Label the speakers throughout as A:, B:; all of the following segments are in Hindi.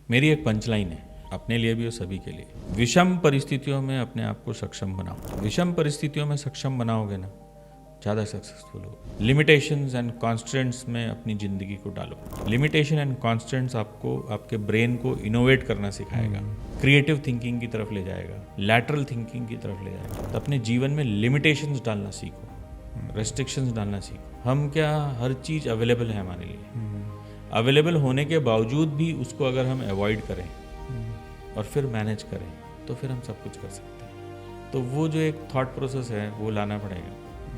A: मेरी एक पंचलाइन है, अपने लिए भी और सभी के लिए। विषम परिस्थितियों में अपने आप को सक्षम बनाओ। विषम परिस्थितियों में सक्षम बनाओगे ना, ज़्यादा सक्सेसफुल हो। लिमिटेशंस एंड कॉन्स्टेंट्स में अपनी ज़िंदगी को डालो। लिमिटेशन एंड कॉन्स्टेंट्स आपको आपके ब्रेन को इनोवेट करना सिखाएगा, क्रिएटिव थिंकिंग की तरफ ले जाएगा, लैटरल थिंकिंग की तरफ ले जाएगा। तो अपने जीवन में लिमिटेशंस डालना सीखो, रेस्ट्रिक्शंस डालना सीखो। हम क्या, हर चीज़ अवेलेबल है हमारे लिए। अवेलेबल होने के बावजूद भी उसको अगर हम अवॉइड करें और फिर मैनेज करें तो फिर हम सब कुछ कर सकते हैं। तो वो जो एक थॉट प्रोसेस है वो लाना पड़ेगा,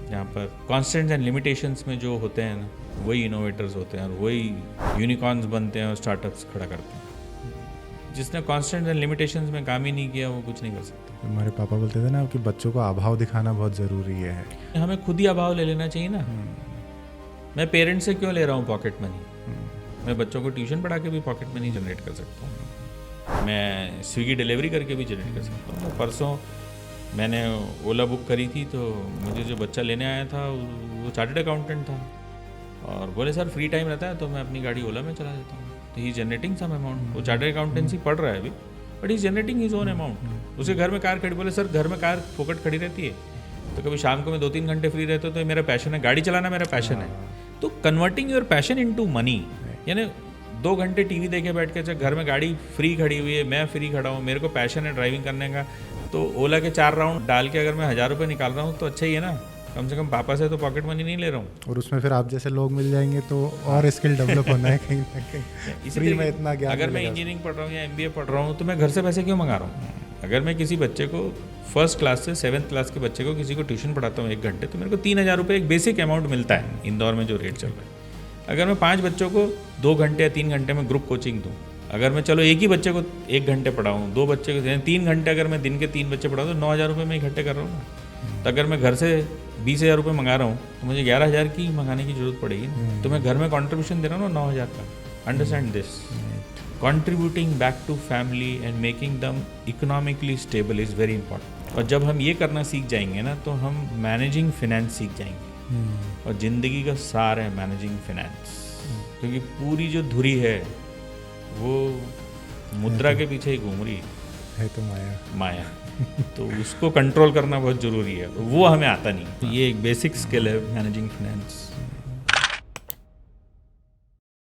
A: जहाँ पर कॉन्स्टेंट्स एंड लिमिटेशंस में जो होते हैं ना, वही इनोवेटर्स होते हैं और वही यूनिकॉर्न्स बनते हैं और स्टार्टअप्स खड़ा करते हैं। जिसने कॉन्स्टेंट्स एंड लिमिटेशंस में काम ही नहीं किया वो कुछ नहीं कर सकता।
B: हमारे पापा बोलते थे ना कि बच्चों को अभाव दिखाना बहुत ज़रूरी है।
A: हमें खुद ही अभाव ले लेना चाहिए ना। मैं पेरेंट्स से क्यों ले रहा हूँ पॉकेट मनी? मैं बच्चों को ट्यूशन पढ़ा के भी पॉकेट मनी जनरेट कर सकता हूँ। मैं स्विगी डिलीवरी करके भी जनरेट कर सकता हूँ। परसों मैंने ओला बुक करी थी तो मुझे जो बच्चा लेने आया था वो चार्टर्ड अकाउंटेंट था और बोले सर फ्री टाइम रहता है तो मैं अपनी गाड़ी ओला में चला देता हूँ। तो ही जनरेटिंग सम अमाउंट। वो चार्टर्ड अकाउंटेंसी पढ़ रहा है अभी, but he generating his own amount. उसके घर में कार खड़ी, बोले सर घर में कार फोकट खड़ी रहती है तो कभी शाम को मैं 2-3 घंटे फ्री रहता हूँ तो मेरा पैशन है, गाड़ी चलाना मेरा पैशन है। तो converting your passion into money, यानी 2 घंटे टीवी देखे बैठ के, घर में गाड़ी फ्री खड़ी हुई है, मैं फ्री खड़ा हूँ, मेरे को पैशन है ड्राइविंग करने का, तो ओला के 4 राउंड डाल के अगर मैं 1000 रुपये निकाल रहा हूँ तो अच्छा ही है ना। कम से कम पापा से तो पॉकेट मनी नहीं ले रहा हूँ।
B: और उसमें फिर आप जैसे लोग मिल जाएंगे तो और स्किल डेवलप होना है कहीं ना कहीं। फ्री में इतना ज्ञान
A: अगर मैं इंजीनियरिंग पढ़ रहा हूँ या MBA पढ़ रहा हूँ तो मैं घर से पैसे क्यों मंगा रहा हूँ? अगर मैं किसी बच्चे को 1st क्लास से 7th क्लास के बच्चे को किसी को ट्यूशन पढ़ाता हूँ 1 घंटे तो मेरे को 3000 रुपये एक बेसिक अमाउंट मिलता है इंदौर में जो रेट चल रहा है। अगर मैं 5 बच्चों को 2 घंटे या 3 घंटे में ग्रुप कोचिंग दूँ, अगर मैं चलो एक ही बच्चे को 1 घंटे पढ़ाऊँ, 2 बच्चे को 3 घंटे, अगर मैं दिन के 3 बच्चे पढ़ाऊँ तो 9000 रुपये में इकट्ठे कर रहा हूँ ना। तो अगर मैं घर से 20000 रुपये मंगा रहा हूँ तो मुझे 11000 की मंगाने की जरूरत पड़ेगी ना। तो मैं घर में कॉन्ट्रीब्यूशन दे रहा हूँ ना 9000 का। Understand this, contributing back to family and making them economically stable is very important। और जब हम ये करना सीख जाएंगे ना तो हम मैनेजिंग फिनेंस सीख जाएंगे। और ज़िंदगी का सार है मैनेजिंग फिनेंस, क्योंकि पूरी जो धुरी है वो मुद्रा के पीछे ही घूम रही
B: है तो
A: माया तो उसको कंट्रोल करना बहुत ज़रूरी है, वो हमें आता नहीं। ये एक बेसिक स्किल है मैनेजिंग फिनेंस।